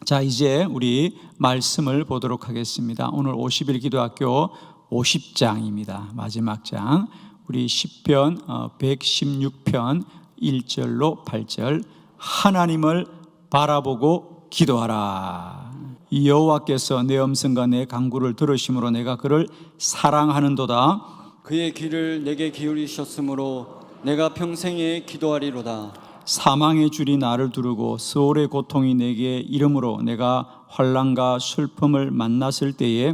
자, 이제 우리 말씀을 보도록 하겠습니다. 오늘 50일 기도학교 50장입니다. 마지막 장. 우리 시편 116편 1절로 8절. 하나님을 바라보고 기도하라. 여호와께서 내 음성과 내 간구를 들으심으로 내가 그를 사랑하는도다. 그의 귀를 내게 기울이셨으므로 내가 평생에 기도하리로다. 사망의 줄이 나를 두르고 스올의 고통이 내게 이름으로 내가 환난과 슬픔을 만났을 때에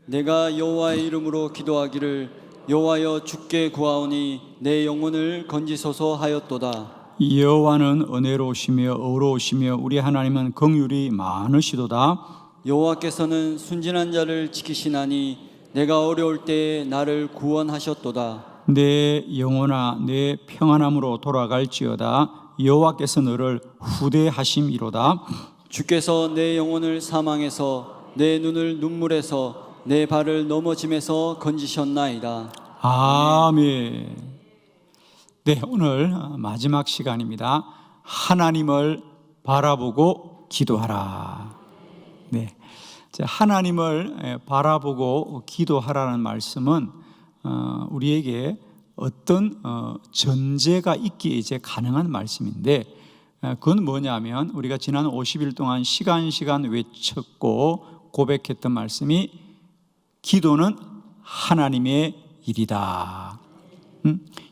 내가 여호와의 이름으로 기도하기를 여호와여 주께 구하오니 내 영혼을 건지소서 하였도다. 여호와는 은혜로우시며 의로우시며 우리 하나님은 긍휼이 많으시도다. 여호와께서는 순진한 자를 지키시나니 내가 어려울 때에 나를 구원하셨도다. 내 영혼아 내 평안함으로 돌아갈지어다. 여호와께서 너를 후대하심이로다. 주께서 내 영혼을 사망에서 내 눈을 눈물에서 내 발을 넘어짐에서 건지셨나이다. 아멘. 네, 오늘 마지막 시간입니다. 하나님을 바라보고 기도하라. 네, 하나님을 바라보고 기도하라는 말씀은 우리에게 어떤 전제가 있기에 이제 가능한 말씀인데, 그건 뭐냐면 우리가 지난 50일 동안 시간 외쳤고 고백했던 말씀이 기도는 하나님의 일이다.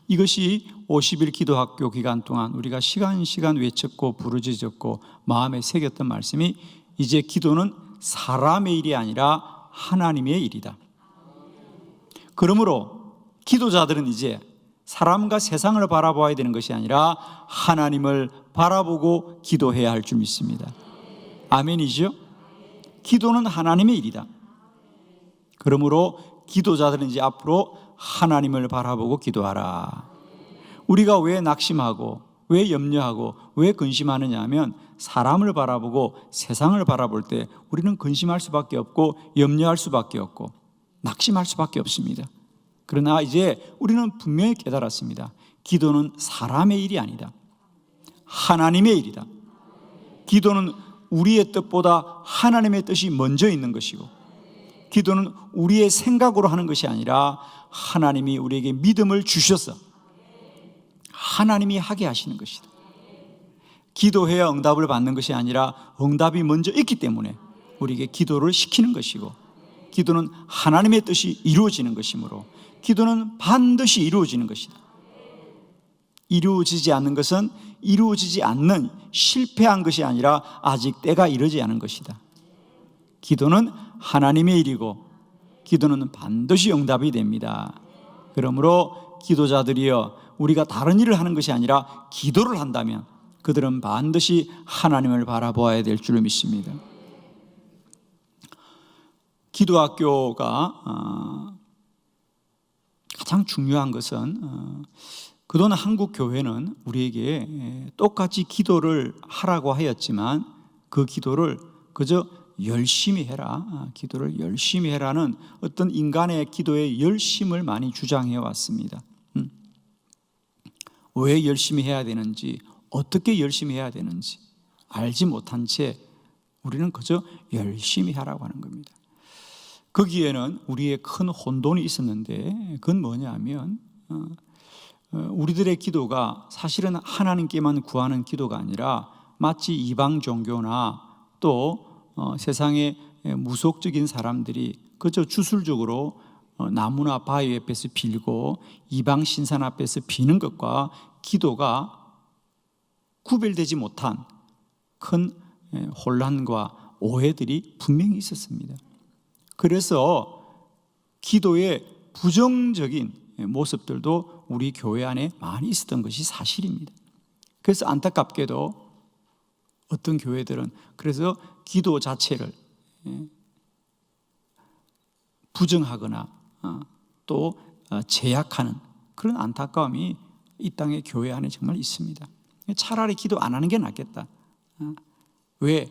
이것이 50일 기도학교 기간 동안 우리가 시간 외쳤고 부르짖었고 마음에 새겼던 말씀이, 이제 기도는 사람의 일이 아니라 하나님의 일이다. 그러므로 기도자들은 이제 사람과 세상을 바라봐야 되는 것이 아니라 하나님을 바라보고 기도해야 할 줄 믿습니다. 아멘이죠? 기도는 하나님의 일이다. 그러므로 기도자들은 이제 앞으로 하나님을 바라보고 기도하라. 우리가 왜 낙심하고 왜 염려하고 왜 근심하느냐 하면 사람을 바라보고 세상을 바라볼 때 우리는 근심할 수밖에 없고 염려할 수밖에 없고 낙심할 수밖에 없습니다. 그러나 이제 우리는 분명히 깨달았습니다. 기도는 사람의 일이 아니다. 하나님의 일이다. 기도는 우리의 뜻보다 하나님의 뜻이 먼저 있는 것이고, 기도는 우리의 생각으로 하는 것이 아니라 하나님이 우리에게 믿음을 주셔서 하나님이 하게 하시는 것이다. 기도해야 응답을 받는 것이 아니라 응답이 먼저 있기 때문에 우리에게 기도를 시키는 것이고, 기도는 하나님의 뜻이 이루어지는 것이므로 기도는 반드시 이루어지는 것이다. 이루어지지 않는 것은 이루어지지 않는 실패한 것이 아니라 아직 때가 이르지 않은 것이다. 기도는 하나님의 일이고 기도는 반드시 응답이 됩니다. 그러므로 기도자들이여, 우리가 다른 일을 하는 것이 아니라 기도를 한다면 그들은 반드시 하나님을 바라보아야 될 줄 믿습니다. 기도학교가 가장 중요한 것은, 그동안 한국 교회는 우리에게 똑같이 기도를 하라고 하였지만 그 기도를 그저 열심히 해라, 기도를 열심히 해라는 어떤 인간의 기도의 열심을 많이 주장해 왔습니다. 왜 열심히 해야 되는지, 어떻게 열심히 해야 되는지 알지 못한 채 우리는 그저 열심히 하라고 하는 겁니다. 거기에는 우리의 큰 혼돈이 있었는데, 그건 뭐냐면 우리들의 기도가 사실은 하나님께만 구하는 기도가 아니라 마치 이방 종교나 또 세상의 무속적인 사람들이 그저 주술적으로 나무나 바위 앞에서 빌고 이방 신상 앞에서 비는 것과 기도가 구별되지 못한 큰 혼란과 오해들이 분명히 있었습니다. 그래서 기도의 부정적인 모습들도 우리 교회 안에 많이 있었던 것이 사실입니다. 그래서 안타깝게도 어떤 교회들은 그래서 기도 자체를 부정하거나 또 제약하는 그런 안타까움이 이 땅의 교회 안에 정말 있습니다. 차라리 기도 안 하는 게 낫겠다. 왜?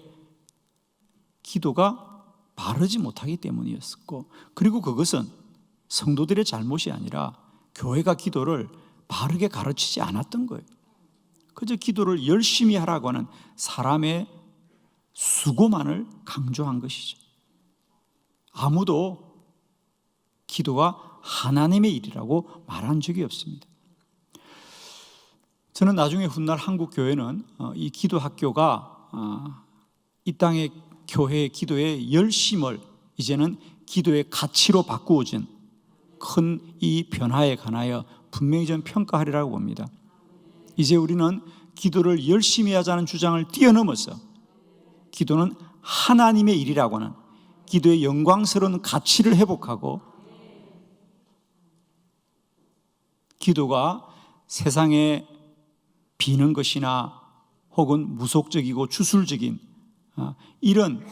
기도가 바르지 못하기 때문이었고, 그리고 그것은 성도들의 잘못이 아니라 교회가 기도를 바르게 가르치지 않았던 거예요. 그저 기도를 열심히 하라고 하는 사람의 수고만을 강조한 것이죠. 아무도 기도가 하나님의 일이라고 말한 적이 없습니다. 저는 나중에 훗날 한국 교회는 이 기도 학교가 이 땅의 교회의 기도의 열심을 이제는 기도의 가치로 바꾸어진 큰 이 변화에 관하여 분명히 좀 평가하리라고 봅니다. 이제 우리는 기도를 열심히 하자는 주장을 뛰어넘어서 기도는 하나님의 일이라고 하는 기도의 영광스러운 가치를 회복하고, 기도가 세상에 비는 것이나 혹은 무속적이고 주술적인 이런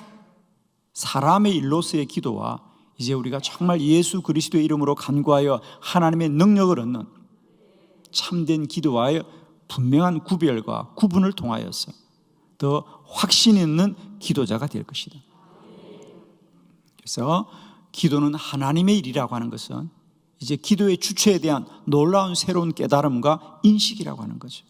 사람의 일로서의 기도와 이제 우리가 정말 예수 그리스도의 이름으로 간구하여 하나님의 능력을 얻는 참된 기도와의 분명한 구별과 구분을 통하여서 더 확신 있는 기도자가 될 것이다. 그래서 기도는 하나님의 일이라고 하는 것은 이제 기도의 주체에 대한 놀라운 새로운 깨달음과 인식이라고 하는 거죠.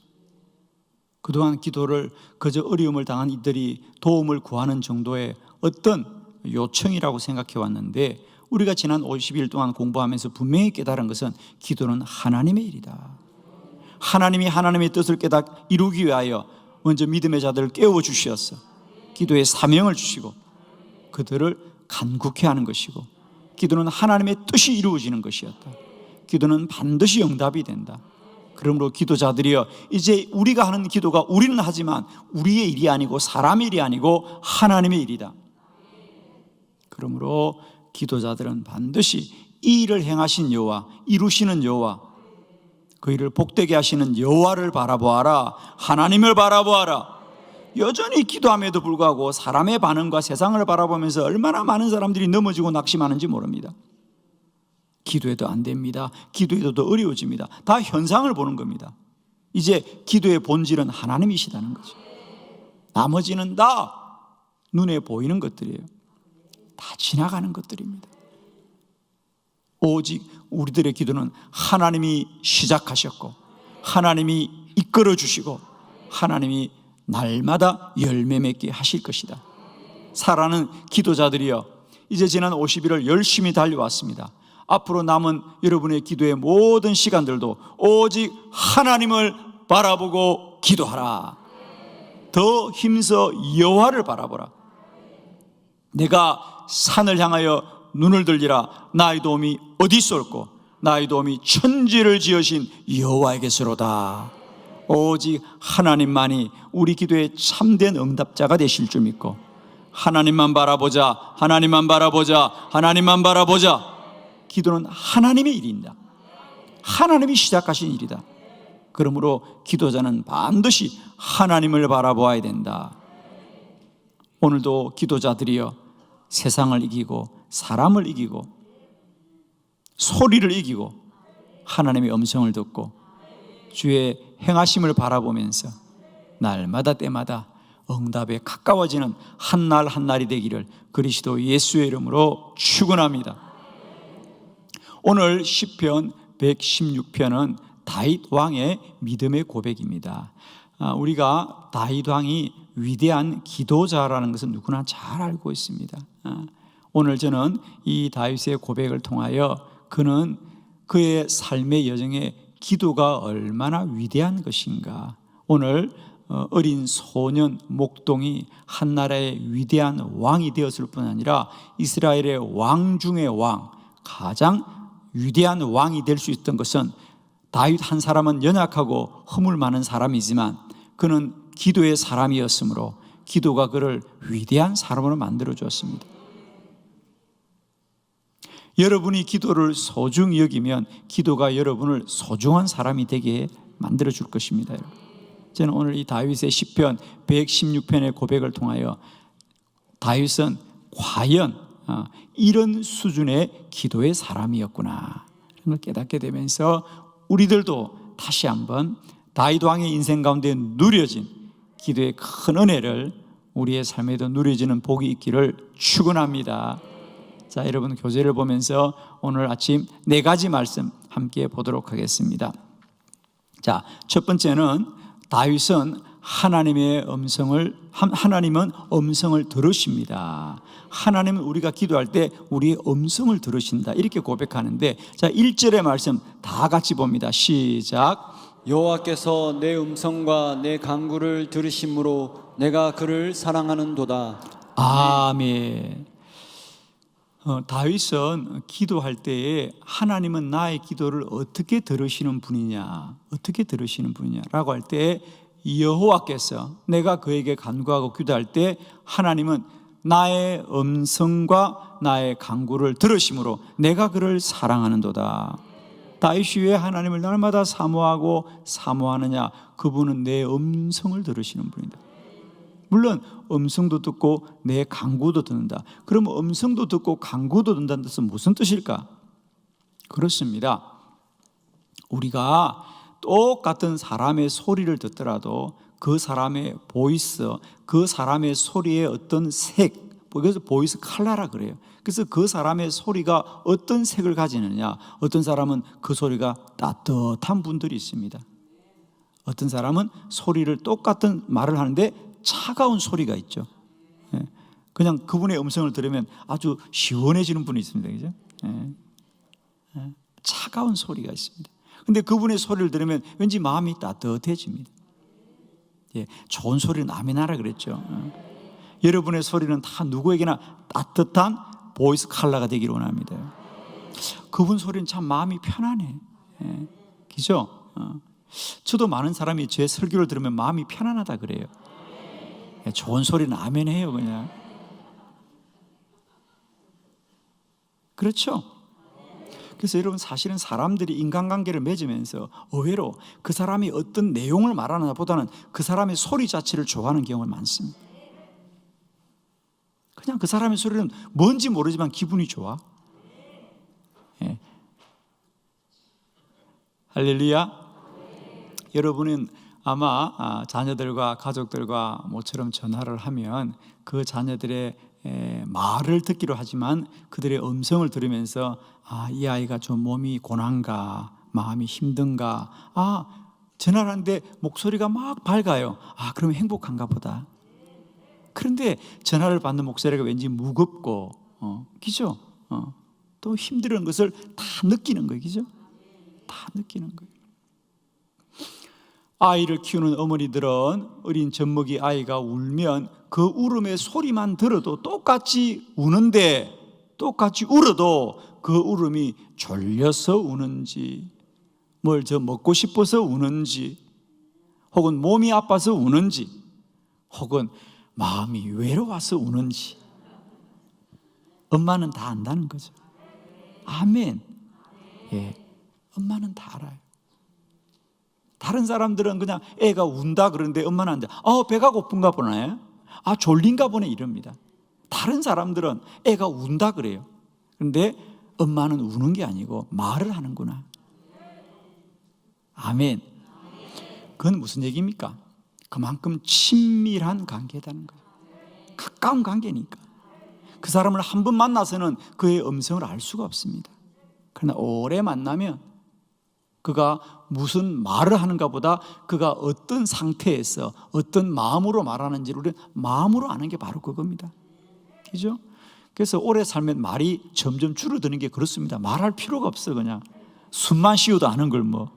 그동안 기도를 그저 어려움을 당한 이들이 도움을 구하는 정도의 어떤 요청이라고 생각해 왔는데, 우리가 지난 50일 동안 공부하면서 분명히 깨달은 것은 기도는 하나님의 일이다. 하나님이 하나님의 뜻을 이루기 위하여 먼저 믿음의 자들을 깨워 주셨어. 기도의 사명을 주시고 그들을 간구케 하는 것이고, 기도는 하나님의 뜻이 이루어지는 것이었다. 기도는 반드시 응답이 된다. 그러므로 기도자들이여, 이제 우리가 하는 기도가 우리는 하지만 우리의 일이 아니고 사람의 일이 아니고 하나님의 일이다. 그러므로 기도자들은 반드시 이 일을 행하신 여호와, 이루시는 여호와, 그 일을 복되게 하시는 여호와를 바라보아라. 하나님을 바라보아라. 여전히 기도함에도 불구하고 사람의 반응과 세상을 바라보면서 얼마나 많은 사람들이 넘어지고 낙심하는지 모릅니다. 기도해도 안 됩니다. 기도해도 더 어려워집니다. 다 현상을 보는 겁니다. 이제 기도의 본질은 하나님이시다는 거죠. 나머지는 다 눈에 보이는 것들이에요. 다 지나가는 것들입니다. 오직 우리들의 기도는 하나님이 시작하셨고, 하나님이 이끌어 주시고, 하나님이 날마다 열매 맺게 하실 것이다. 사랑하는 기도자들이여, 이제 지난 50일을 열심히 달려왔습니다. 앞으로 남은 여러분의 기도의 모든 시간들도 오직 하나님을 바라보고 기도하라. 더 힘써 여호와를 바라보라. 내가 산을 향하여 눈을 들리라. 나의 도움이 어디 있을꼬? 나의 도움이 천지를 지으신 여호와에게서로다. 오직 하나님만이 우리 기도의 참된 응답자가 되실 줄 믿고, 하나님만 바라보자, 하나님만 바라보자, 하나님만 바라보자. 기도는 하나님의 일입니다. 하나님이 시작하신 일이다. 그러므로 기도자는 반드시 하나님을 바라보아야 된다. 오늘도 기도자들이여, 세상을 이기고 사람을 이기고 소리를 이기고 하나님의 음성을 듣고 주의 행하심을 바라보면서 날마다 때마다 응답에 가까워지는 한날 한날이 되기를 그리스도 예수의 이름으로 축원합니다. 오늘 시편 116편은 다윗 왕의 믿음의 고백입니다. 우리가 다윗 왕이 위대한 기도자라는 것은 누구나 잘 알고 있습니다. 오늘 저는 이 다윗의 고백을 통하여 그는 그의 삶의 여정에 기도가 얼마나 위대한 것인가, 오늘 어린 소년 목동이 한 나라의 위대한 왕이 되었을 뿐 아니라 이스라엘의 왕 중의 왕, 가장 위대한 왕이 될 수 있던 것은 다윗 한 사람은 연약하고 허물 많은 사람이지만 그는 기도의 사람이었으므로 기도가 그를 위대한 사람으로 만들어 주었습니다. 여러분이 기도를 소중히 여기면 기도가 여러분을 소중한 사람이 되게 만들어 줄 것입니다. 저는 오늘 이 다윗의 시편 116편의 고백을 통하여 다윗은 과연 이런 수준의 기도의 사람이었구나 이런 걸 깨닫게 되면서 우리들도 다시 한번 다윗 왕의 인생 가운데 누려진 기도의 큰 은혜를 우리의 삶에도 누려지는 복이 있기를 축원합니다. 자, 여러분 교재를 보면서 오늘 아침 4가지 말씀 함께 보도록 하겠습니다. 자, 첫 번째는 다윗은 하나님은 음성을 들으십니다. 하나님은 우리가 기도할 때 우리의 음성을 들으신다, 이렇게 고백하는데, 자 1절의 말씀 다 같이 봅니다. 시작. 여호와께서 내 음성과 내 간구를 들으심으로 내가 그를 사랑하는도다. 아멘. 다윗은 기도할 때에 하나님은 나의 기도를 어떻게 들으시는 분이냐, 어떻게 들으시는 분이냐라고 할 때, 여호와께서, 내가 그에게 간구하고 기도할 때 하나님은 나의 음성과 나의 간구를 들으심으로 내가 그를 사랑하는도다. 다윗이 왜 하나님을 날마다 사모하느냐? 그분은 내 음성을 들으시는 분이다. 물론 음성도 듣고 내 간구도 듣는다. 그러면 음성도 듣고 간구도 듣는다는 뜻은 무슨 뜻일까? 그렇습니다. 우리가 똑같은 사람의 소리를 듣더라도 그 사람의 보이스, 그 사람의 소리의 어떤 색, 그래서 보이스 컬러라 그래요. 그래서 그 사람의 소리가 어떤 색을 가지느냐, 어떤 사람은 그 소리가 따뜻한 분들이 있습니다. 어떤 사람은 소리를 똑같은 말을 하는데 차가운 소리가 있죠. 그냥 그분의 음성을 들으면 아주 시원해지는 분이 있습니다. 그죠? 차가운 소리가 있습니다. 근데 그분의 소리를 들으면 왠지 마음이 따뜻해집니다. 좋은 소리는 아멘하라 그랬죠. 여러분의 소리는 다 누구에게나 따뜻한 보이스 컬러가 되기를 원합니다. 그분 소리는 참 마음이 편안해. 그죠? 저도 많은 사람이 제 설교를 들으면 마음이 편안하다 그래요. 좋은 소리는 아멘해요, 그냥. 그렇죠? 그래서 여러분, 사실은 사람들이 인간관계를 맺으면서 의외로 그 사람이 어떤 내용을 말하느냐 보다는 그 사람의 소리 자체를 좋아하는 경우가 많습니다. 그냥 그 사람의 소리는 뭔지 모르지만 기분이 좋아. 할렐루야. 여러분은 아마 자녀들과 가족들과 모처럼 전화를 하면 그 자녀들의 말을 듣기로 하지만 그들의 음성을 들으면서 이 아이가 좀 몸이 고난가, 마음이 힘든가, 전화를 하는데 목소리가 막 밝아요. 그러면 행복한가 보다. 그런데 전화를 받는 목소리가 왠지 무겁고, 그죠? 또 힘든 것을 다 느끼는 거예요, 그죠? 다 느끼는 거예요. 아이를 키우는 어머니들은 어린 젖먹이 아이가 울면 그 울음의 소리만 들어도 똑같이 우는데, 똑같이 울어도 그 울음이 졸려서 우는지, 뭘 저 먹고 싶어서 우는지, 혹은 몸이 아파서 우는지, 혹은 마음이 외로워서 우는지 엄마는 다 안다는 거죠. 아멘. 엄마는 다 알아요. 다른 사람들은 그냥 애가 운다 그러는데 엄마는 안 돼. 배가 고픈가 보네. 졸린가 보네 이럽니다. 다른 사람들은 애가 운다 그래요. 그런데 엄마는 우는 게 아니고 말을 하는구나. 아멘. 그건 무슨 얘기입니까? 그만큼 친밀한 관계다는 거예요. 가까운 관계니까. 그 사람을 한 번 만나서는 그의 음성을 알 수가 없습니다. 그러나 오래 만나면 그가 무슨 말을 하는가 보다 그가 어떤 상태에서 어떤 마음으로 말하는지를 우리는 마음으로 아는 게 바로 그겁니다. 그죠? 그래서 오래 살면 말이 점점 줄어드는 게 그렇습니다. 말할 필요가 없어. 그냥 숨만 쉬어도 아는 걸 뭐.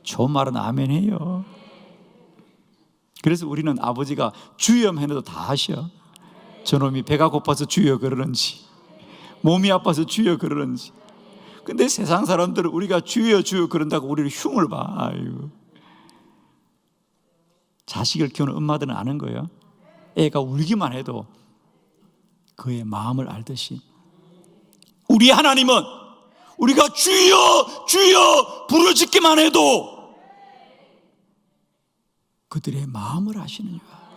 좋은 말은 아멘 해요. 그래서 우리는 아버지가 주여 해도 다 하셔. 저놈이 배가 고파서 주여 그러는지, 몸이 아파서 주여 그러는지. 근데 세상 사람들은 우리가 주여 주여 그런다고 우리를 흉을 봐. 아이고. 자식을 키우는 엄마들은 아는 거예요. 애가 울기만 해도 그의 마음을 알듯이 우리 하나님은 우리가 주여 주여 부르짖기만 해도 그들의 마음을 아시는 줄 알아요.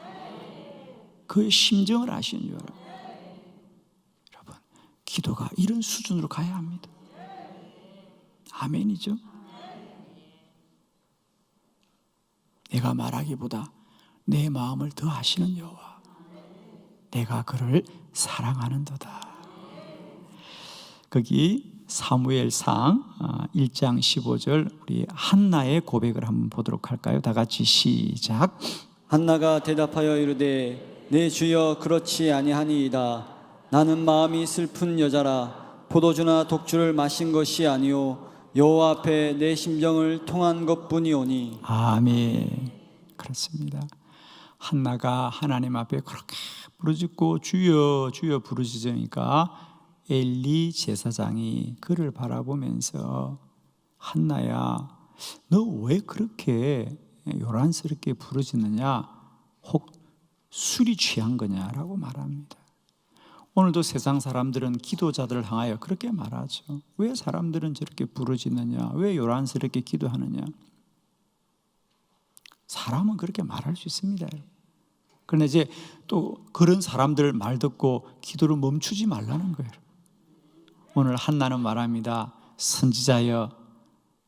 그의 심정을 아시는 줄 알아요. 여러분, 기도가 이런 수준으로 가야 합니다. 아멘이죠? 내가 말하기보다 내 마음을 더 아시는 여호와, 내가 그를 사랑하는도다. 거기 사무엘상 1장 15절 우리 한나의 고백을 한번 보도록 할까요? 다 같이 시작. 한나가 대답하여 이르되 내 주여 그렇지 아니하니이다. 나는 마음이 슬픈 여자라. 포도주나 독주를 마신 것이 아니요 여호와 앞에 내 심정을 통한 것뿐이오니. 아멘. 그렇습니다. 한나가 하나님 앞에 그렇게 부르짖고 주여 주여 부르짖으니까 엘리 제사장이 그를 바라보면서 한나야 너 왜 그렇게 요란스럽게 부르짖느냐? 혹 술이 취한 거냐라고 말합니다. 오늘도 세상 사람들은 기도자들을 향하여 그렇게 말하죠. 왜 사람들은 저렇게 부르짖느냐? 왜 요란스럽게 기도하느냐? 사람은 그렇게 말할 수 있습니다. 그런데 이제 또 그런 사람들 말 듣고 기도를 멈추지 말라는 거예요. 오늘 한나는 말합니다. 선지자여,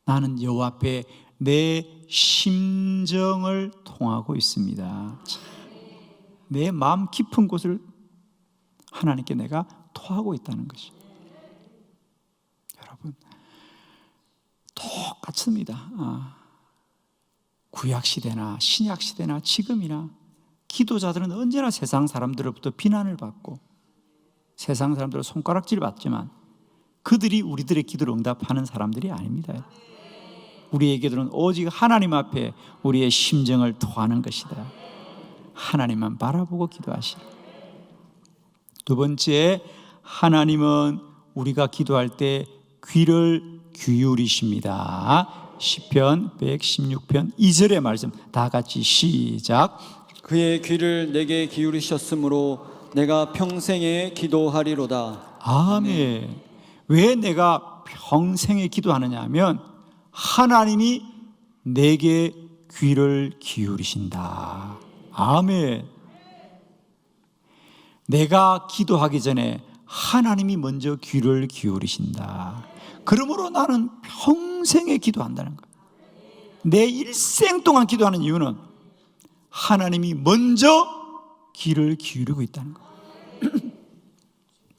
나는 여호와 앞에 내 심정을 통하고 있습니다. 내 마음 깊은 곳을 하나님께 내가 토하고 있다는 것이. 여러분, 똑같습니다. 구약 시대나 신약 시대나 지금이나 기도자들은 언제나 세상 사람들로부터 비난을 받고 세상 사람들로 손가락질 받지만 그들이 우리들의 기도를 응답하는 사람들이 아닙니다. 우리의 기도는 오직 하나님 앞에 우리의 심정을 토하는 것이다. 하나님만 바라보고 기도하시라. 두 번째, 하나님은 우리가 기도할 때 귀를 기울이십니다. 시편 116편 2절의 말씀 다 같이 시작. 그의 귀를 내게 기울이셨으므로 내가 평생에 기도하리로다. 아멘. 왜 내가 평생에 기도하느냐 하면 하나님이 내게 귀를 기울이신다. 아멘. 내가 기도하기 전에 하나님이 먼저 귀를 기울이신다. 그러므로 나는 평생에 기도한다는 거예요. 내 일생 동안 기도하는 이유는 하나님이 먼저 귀를 기울이고 있다는 거예요.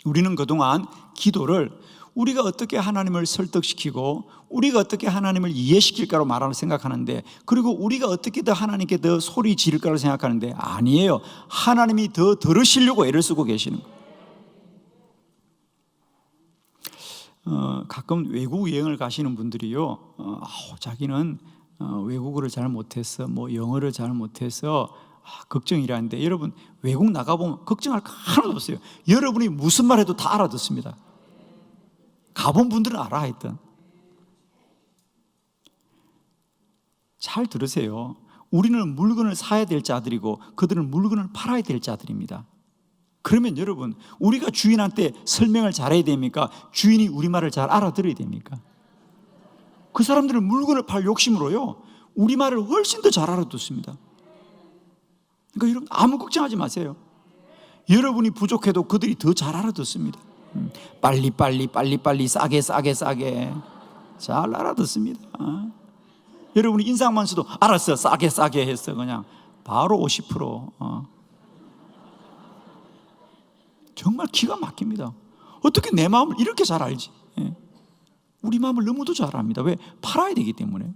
우리는 그동안 기도를 우리가 어떻게 하나님을 설득시키고 우리가 어떻게 하나님을 이해시킬까로 말하는 생각하는데, 그리고 우리가 어떻게 더 하나님께 더 소리 지를까로 생각하는데 아니에요. 하나님이 더 들으시려고 애를 쓰고 계시는 거예요. 가끔 외국 여행을 가시는 분들이요, 자기는 외국어를 잘 못해서 뭐 영어를 잘 못해서 걱정이라는데, 여러분 외국 나가보면 걱정할 거 하나도 없어요. 여러분이 무슨 말 해도 다 알아듣습니다. 가본 분들은 알아 했던. 잘 들으세요. 우리는 물건을 사야 될 자들이고 그들은 물건을 팔아야 될 자들입니다. 그러면 여러분, 우리가 주인한테 설명을 잘해야 됩니까? 주인이 우리 말을 잘 알아들어야 됩니까? 그 사람들은 물건을 팔 욕심으로요, 우리 말을 훨씬 더 잘 알아듣습니다. 그러니까 여러분 아무 걱정하지 마세요. 여러분이 부족해도 그들이 더 잘 알아듣습니다. 빨리 싸게 잘 알아듣습니다. 여러분이 인상만 써도 알았어, 싸게 했어, 그냥 바로 50%. 정말 기가 막힙니다. 어떻게 내 마음을 이렇게 잘 알지? 우리 마음을 너무도 잘 압니다. 왜? 팔아야 되기 때문에.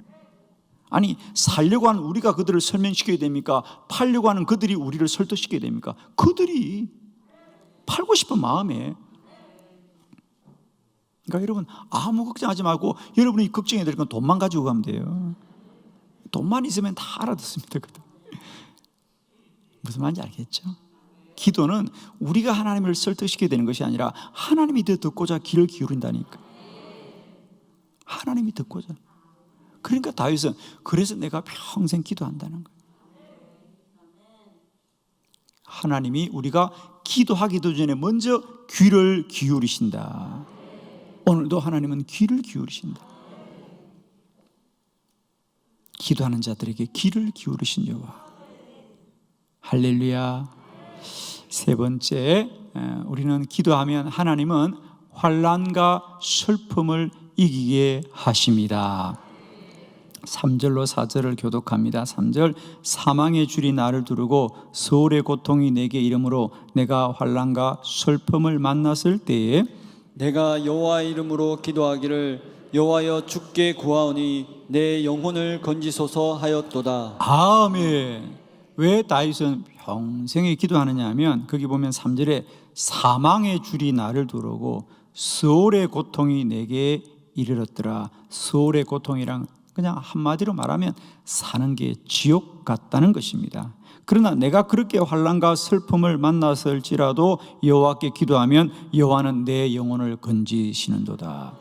아니, 살려고 하는 우리가 그들을 설명시켜야 됩니까? 팔려고 하는 그들이 우리를 설득시켜야 됩니까? 그들이 팔고 싶은 마음에. 그러니까 여러분 아무 걱정하지 말고, 여러분이 걱정해야 될 건 돈만 가지고 가면 돼요. 돈만 있으면 다 알아듣습니다. 무슨 말인지 알겠죠? 기도는 우리가 하나님을 설득시켜야 되는 것이 아니라 하나님이 더 듣고자 귀를 기울인다니까. 하나님이 듣고자. 그러니까 다윗은 그래서 내가 평생 기도한다는 거예요. 하나님이 우리가 기도하기도 전에 먼저 귀를 기울이신다. 오늘도 하나님은 귀를 기울이신다. 기도하는 자들에게 귀를 기울이신 여호와. 할렐루야. 세 번째, 우리는 기도하면 하나님은 환난과 슬픔을 이기게 하십니다. 3절로 4절을 교독합니다. 3절, 사망의 줄이 나를 두르고 서울의 고통이 내게 이름으로 내가 환난과 슬픔을 만났을 때에 내가 여호와 이름으로 기도하기를 여호와여 주께 구하오니 내 영혼을 건지소서 하였도다. 아멘. 왜 다윗은 평생에 기도하느냐 하면 거기 보면 3절에 사망의 줄이 나를 두르고 수월의 고통이 내게 이르렀더라. 수월의 고통이랑 그냥 한마디로 말하면 사는 게 지옥 같다는 것입니다. 그러나 내가 그렇게 환난과 슬픔을 만났을지라도 여호와께 기도하면 여호와는 내 영혼을 건지시는도다.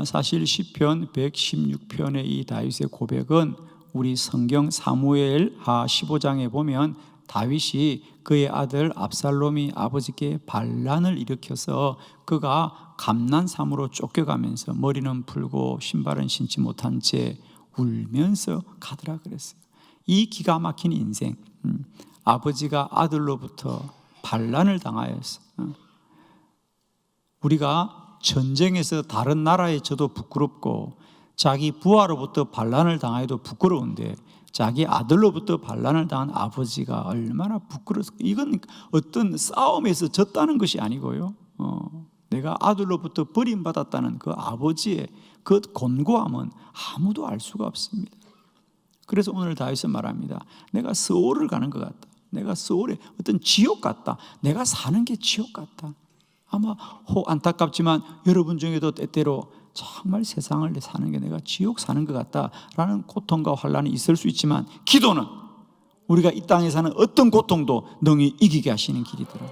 사실 시편 116편의 이 다윗의 고백은 우리 성경 사무엘하 15장에 보면 다윗이 그의 아들 압살롬이 아버지께 반란을 일으켜서 그가 감난삼으로 쫓겨가면서 머리는 풀고 신발은 신지 못한 채 울면서 가더라 그랬어요. 이 기가 막힌 인생, 아버지가 아들로부터 반란을 당하였어. 우리가 전쟁에서 다른 나라에 져도 부끄럽고 자기 부하로부터 반란을 당해도 부끄러운데 자기 아들로부터 반란을 당한 아버지가 얼마나 부끄러웠어. 이건 어떤 싸움에서 졌다는 것이 아니고요, 내가 아들로부터 버림받았다는 그 아버지의 그 곤고함은 아무도 알 수가 없습니다. 그래서 오늘 다윗은 말합니다. 내가 스올을 가는 것 같다. 내가 스올에 어떤 지옥 같다. 내가 사는 게 지옥 같다. 아마 안타깝지만 여러분 중에도 때때로 정말 세상을 사는 게 내가 지옥 사는 것 같다라는 고통과 환난이 있을 수 있지만, 기도는 우리가 이 땅에 사는 어떤 고통도 능히 이기게 하시는 길이더라.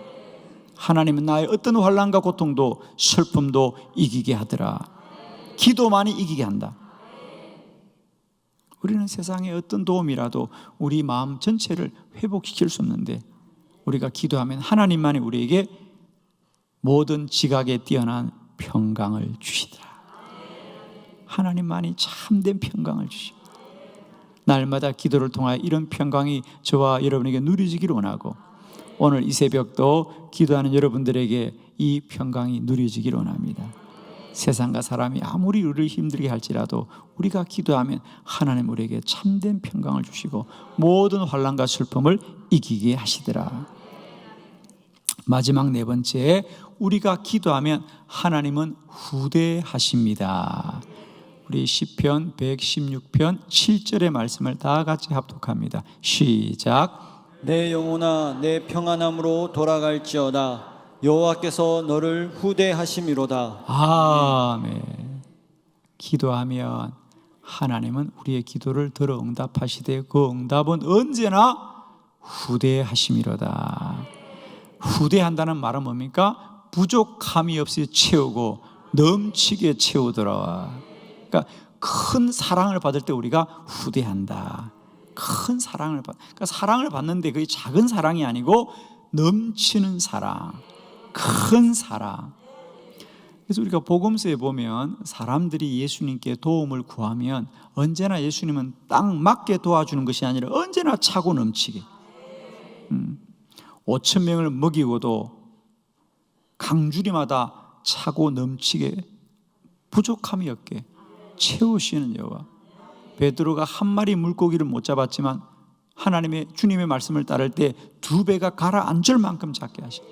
하나님은 나의 어떤 환난과 고통도 슬픔도 이기게 하더라. 기도만이 이기게 한다. 우리는 세상의 어떤 도움이라도 우리 마음 전체를 회복시킬 수 없는데, 우리가 기도하면 하나님만이 우리에게 모든 지각에 뛰어난 평강을 주시더라. 하나님만이 참된 평강을 주시고, 날마다 기도를 통하여 이런 평강이 저와 여러분에게 누려지기를 원하고, 오늘 이 새벽도 기도하는 여러분들에게 이 평강이 누려지기를 원합니다. 세상과 사람이 아무리 우리를 힘들게 할지라도 우리가 기도하면 하나님 우리에게 참된 평강을 주시고 모든 환난과 슬픔을 이기게 하시더라. 마지막 네 번째, 우리가 기도하면 하나님은 후대하십니다. 우리 시편 116편 7절의 말씀을 다 같이 합독합니다. 시작. 내 영혼아 내 평안함으로 돌아갈지어다. 여호와께서 너를 후대하심이로다. 아멘. 기도하면 하나님은 우리의 기도를 들어 응답하시되 그 응답은 언제나 후대하심이로다. 후대한다는 말은 뭡니까? 부족함이 없이 채우고 넘치게 채우더라. 그러니까 큰 사랑을 받을 때 우리가 후대한다. 큰 사랑을 그러니까 사랑을 받는데 그게 작은 사랑이 아니고 넘치는 사랑, 큰 사랑. 그래서 우리가 복음서에 보면 사람들이 예수님께 도움을 구하면 언제나 예수님은 딱 맞게 도와주는 것이 아니라 언제나 차고 넘치게, 5,000명을 먹이고도 강주리마다 차고 넘치게 부족함이 없게 채우시는 여호와. 베드로가 한 마리 물고기를 못 잡았지만 하나님의 주님의 말씀을 따를 때 2배가 가라앉을 만큼 잡게 하시고,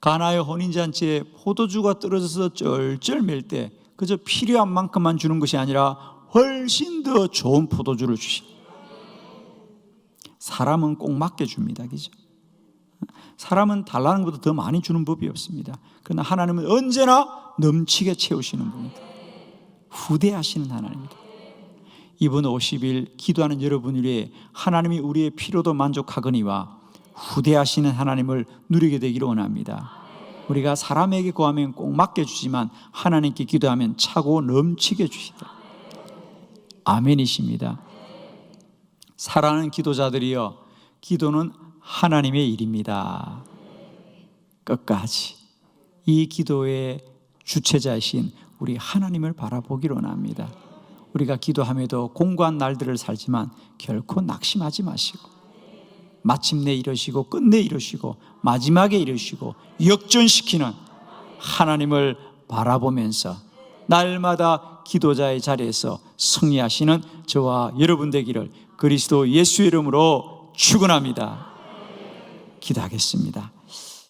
가나의 혼인잔치에 포도주가 떨어져서 쩔쩔 맬 때 그저 필요한 만큼만 주는 것이 아니라 훨씬 더 좋은 포도주를 주시고, 사람은 꼭 맞게 줍니다. 그죠? 사람은 달라는 것보다 더 많이 주는 법이 없습니다. 그러나 하나님은 언제나 넘치게 채우시는 분입니다. 후대하시는 하나님입니다. 이번 50일 기도하는 여러분 위에 하나님이 우리의 필요도 만족하거니와 후대하시는 하나님을 누리게 되기를 원합니다. 우리가 사람에게 구하면 꼭 맞게 주지만 하나님께 기도하면 차고 넘치게 주시다. 아멘이십니다. 사랑하는 기도자들이여, 기도는 하나님의 일입니다. 끝까지 이 기도의 주체자이신 우리 하나님을 바라보기를 원합니다. 우리가 기도함에도 공고한 날들을 살지만 결코 낙심하지 마시고, 마침내 이루시고 끝내 이루시고 마지막에 이루시고 역전시키는 하나님을 바라보면서 날마다 기도자의 자리에서 승리하시는 저와 여러분 되기를 그리스도 예수의 이름으로 축원합니다. 기도하겠습니다.